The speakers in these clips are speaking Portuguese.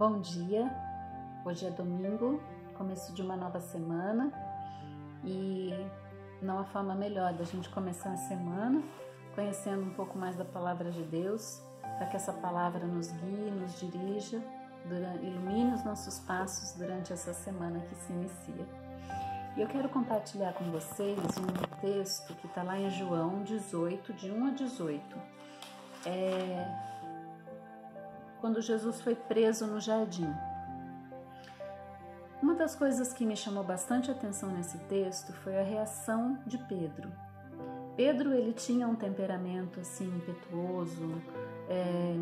Bom dia, hoje é domingo, começo de uma nova semana e não há forma melhor da gente começar a semana conhecendo um pouco mais da Palavra de Deus, para que essa palavra nos guie, nos dirija, ilumine os nossos passos durante essa semana que se inicia. E eu quero compartilhar com vocês um texto que está lá em João 18, de 1 a 18. Quando Jesus foi preso no jardim. Uma das coisas que me chamou bastante atenção nesse texto foi a reação de Pedro. Pedro, ele tinha um temperamento assim impetuoso,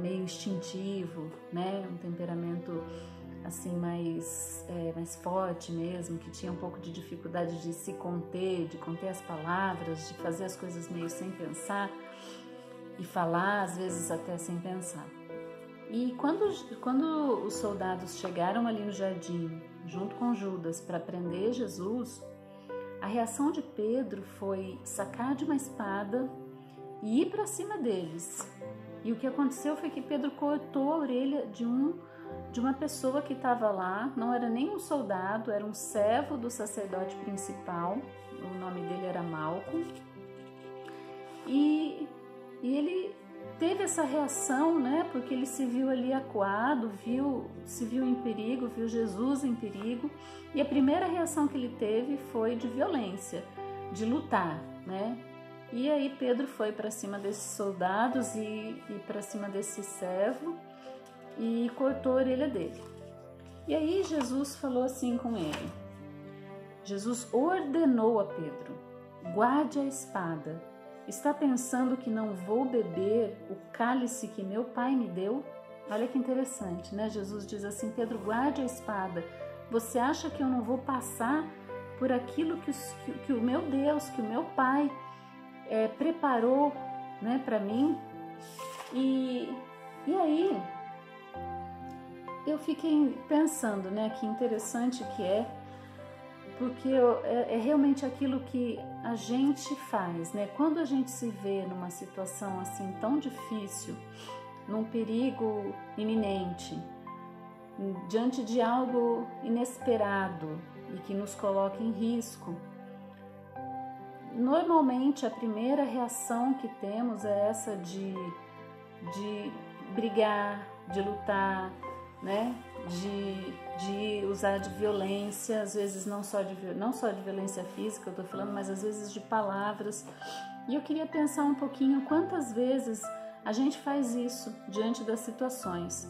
meio instintivo, né? Um temperamento assim mais forte mesmo, que tinha um pouco de dificuldade de se conter, de conter as palavras, de fazer as coisas meio sem pensar e falar às vezes até sem pensar. E quando os soldados chegaram ali no jardim, junto com Judas, para prender Jesus, a reação de Pedro foi sacar de uma espada e ir para cima deles. E o que aconteceu foi que Pedro cortou a orelha de uma pessoa que estava lá, não era nem um soldado, era um servo do sacerdote principal, o nome dele era Malco. E ele teve essa reação, né? Porque ele se viu ali acuado, se viu em perigo, viu Jesus em perigo. E a primeira reação que ele teve foi de violência, de lutar, né? E aí Pedro foi para cima desses soldados e para cima desse servo e cortou a orelha dele. E aí Jesus falou assim com ele. Jesus ordenou a Pedro: guarde a espada. Está pensando que não vou beber o cálice que meu pai me deu? Olha que interessante, né? Jesus diz assim: Pedro, guarde a espada. Você acha que eu não vou passar por aquilo que o meu Deus, que o meu pai preparou, né, para mim? E aí eu fiquei pensando, né, que interessante que porque é realmente aquilo que a gente faz, né? Quando a gente se vê numa situação assim tão difícil, num perigo iminente, diante de algo inesperado e que nos coloca em risco, normalmente a primeira reação que temos é essa de brigar, de lutar, né? De usar de violência, às vezes não só de violência física, eu tô falando, mas às vezes de palavras. E eu queria pensar um pouquinho quantas vezes a gente faz isso diante das situações.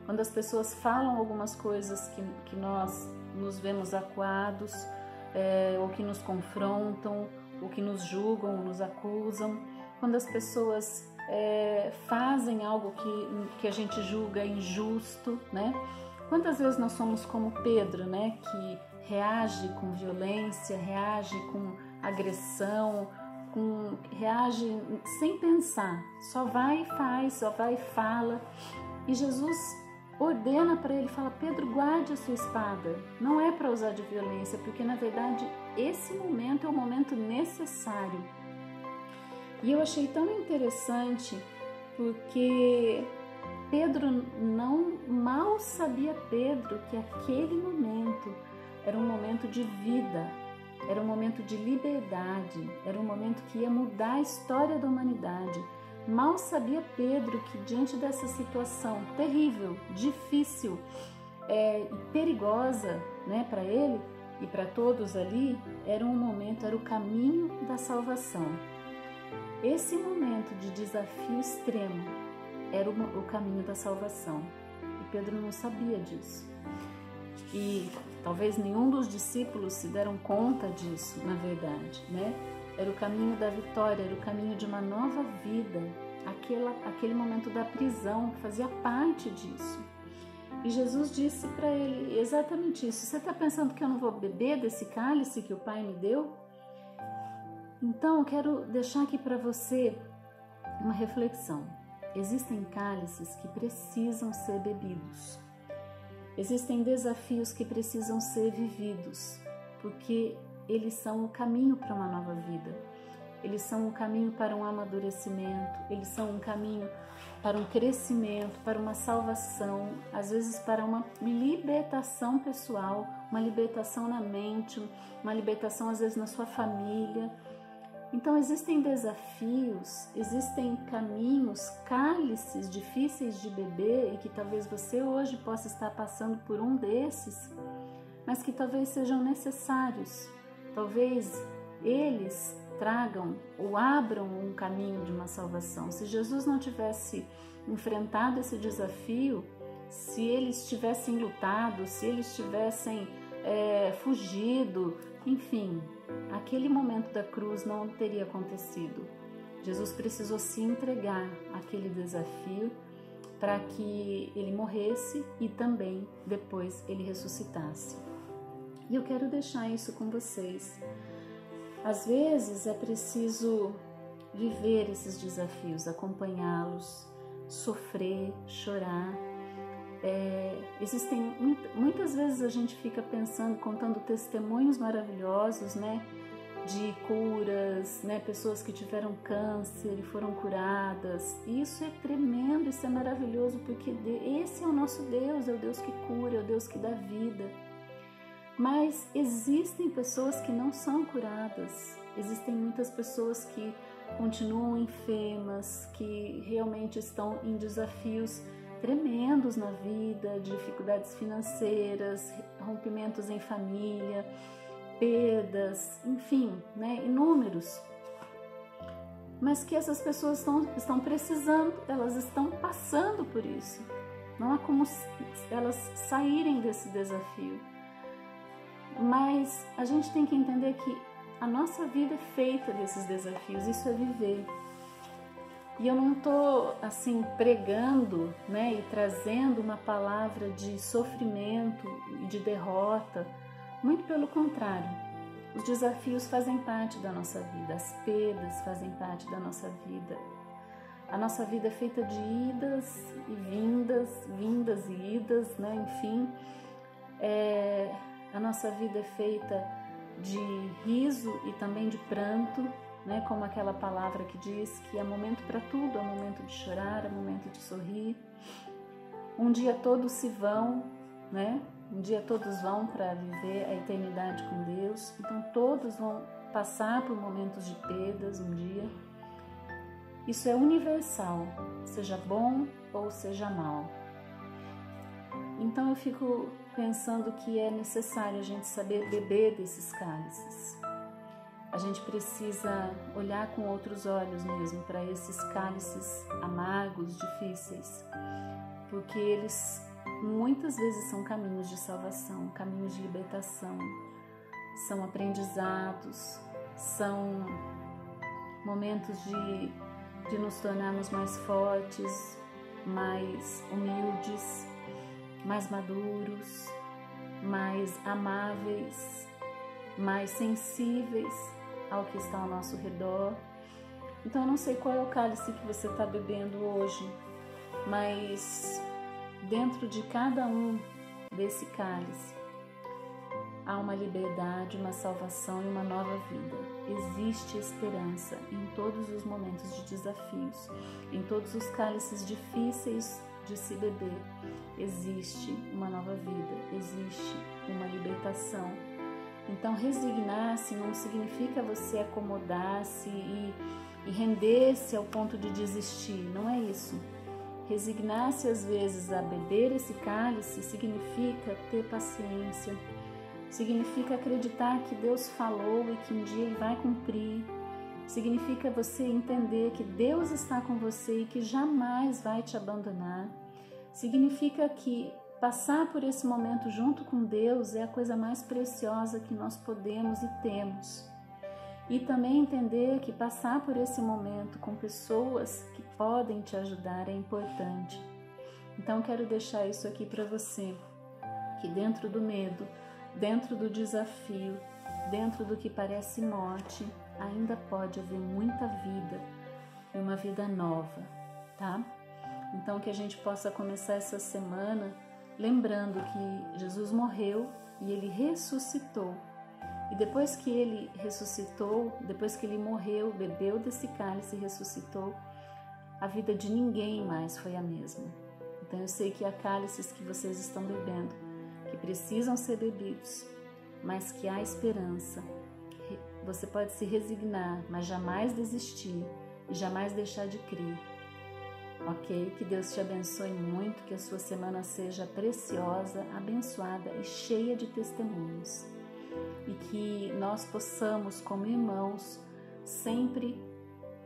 Quando as pessoas falam algumas coisas que nós nos vemos acuados, ou que nos confrontam, ou que nos julgam, ou nos acusam. Quando as pessoas fazem algo que a gente julga injusto, né? Quantas vezes nós somos como Pedro, né? Que reage com violência, reage com agressão, reage sem pensar, só vai e faz, só vai e fala. E Jesus ordena para ele, fala: Pedro, guarde a sua espada. Não é para usar de violência, porque na verdade esse momento é o momento necessário. E eu achei tão interessante porque Pedro mal sabia Pedro que aquele momento era um momento de vida, era um momento de liberdade, era um momento que ia mudar a história da humanidade. Mal sabia Pedro que diante dessa situação terrível, difícil e perigosa, né, para ele e para todos ali, era um momento, era o caminho da salvação. Esse momento de desafio extremo era o caminho da salvação. E Pedro não sabia disso. E talvez nenhum dos discípulos se deram conta disso, na verdade, né? Era o caminho da vitória, era o caminho de uma nova vida. Aquele momento da prisão fazia parte disso. E Jesus disse para ele exatamente isso. Você está pensando que eu não vou beber desse cálice que o Pai me deu? Então, eu quero deixar aqui para você uma reflexão. Existem cálices que precisam ser bebidos. Existem desafios que precisam ser vividos, porque eles são o caminho para uma nova vida. eles são um caminho para um amadurecimento, eles são um caminho para um crescimento, para uma salvação, às vezes para uma libertação pessoal, uma libertação na mente, uma libertação às vezes na sua família. Então existem desafios, existem caminhos, cálices difíceis de beber e que talvez você hoje possa estar passando por um desses, mas que talvez sejam necessários. Talvez eles tragam ou abram um caminho de uma salvação. Se Jesus não tivesse enfrentado esse desafio, se eles tivessem lutado, se eles tivessem fugido, enfim, aquele momento da cruz não teria acontecido. Jesus precisou se entregar àquele desafio para que ele morresse e também depois ele ressuscitasse. E eu quero deixar isso com vocês. Às vezes é preciso viver esses desafios, acompanhá-los, sofrer, chorar. Existem muitas vezes a gente fica pensando, contando testemunhos maravilhosos, né, de curas, né, pessoas que tiveram câncer e foram curadas. E isso é tremendo, isso é maravilhoso, porque esse é o nosso Deus, é o Deus que cura, é o Deus que dá vida. Mas existem pessoas que não são curadas, existem muitas pessoas que continuam enfermas, que realmente estão em desafios tremendos na vida, dificuldades financeiras, rompimentos em família, perdas, enfim, né, inúmeros. Mas que essas pessoas estão precisando, elas estão passando por isso. Não há como elas saírem desse desafio. Mas a gente tem que entender que a nossa vida é feita desses desafios, isso é viver. E eu não estou assim pregando, né, e trazendo uma palavra de sofrimento e de derrota, muito pelo contrário. Os desafios fazem parte da nossa vida, as perdas fazem parte da nossa vida. A nossa vida é feita de idas e vindas, vindas e idas, né, enfim. A nossa vida é feita de riso e também de pranto, né? Como aquela palavra que diz que há momento para tudo, há momento de chorar, há momento de sorrir. Um dia todos se vão, né? Um dia todos vão para viver a eternidade com Deus. Então todos vão passar por momentos de perdas um dia. Isso é universal, seja bom ou seja mal. Então eu fico pensando que é necessário a gente saber beber desses cálices. A gente precisa olhar com outros olhos mesmo para esses cálices amargos, difíceis, porque eles muitas vezes são caminhos de salvação, caminhos de libertação, são aprendizados, são momentos de nos tornarmos mais fortes, mais humildes, mais maduros, mais amáveis, mais sensíveis ao que está ao nosso redor. Então eu não sei qual é o cálice que você está bebendo hoje, mas dentro de cada um desse cálice há uma liberdade, uma salvação e uma nova vida. Existe esperança em todos os momentos de desafios, em todos os cálices difíceis de se beber. Existe uma nova vida, existe uma libertação. Então resignar-se não significa você acomodar-se e render-se ao ponto de desistir, não é isso. Resignar-se às vezes a beber esse cálice significa ter paciência, significa acreditar que Deus falou e que um dia Ele vai cumprir, significa você entender que Deus está com você e que jamais vai te abandonar, significa que passar por esse momento junto com Deus é a coisa mais preciosa que nós podemos e temos. E também entender que passar por esse momento com pessoas que podem te ajudar é importante. Então quero deixar isso aqui para você, que dentro do medo, dentro do desafio, dentro do que parece morte, ainda pode haver muita vida e uma vida nova, tá? Então que a gente possa começar essa semana lembrando que Jesus morreu e Ele ressuscitou E depois que ele ressuscitou, depois que ele morreu, bebeu desse cálice e ressuscitou, a vida de ninguém mais foi a mesma. Então eu sei que há cálices que vocês estão bebendo, que precisam ser bebidos, mas que há esperança. Você pode se resignar, mas jamais desistir e jamais deixar de crer. Ok? Que Deus te abençoe muito, que a sua semana seja preciosa, abençoada e cheia de testemunhos. E que nós possamos, como irmãos, sempre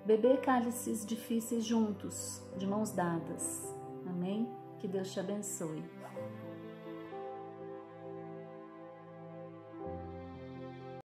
beber cálices difíceis juntos, de mãos dadas. Amém? Que Deus te abençoe.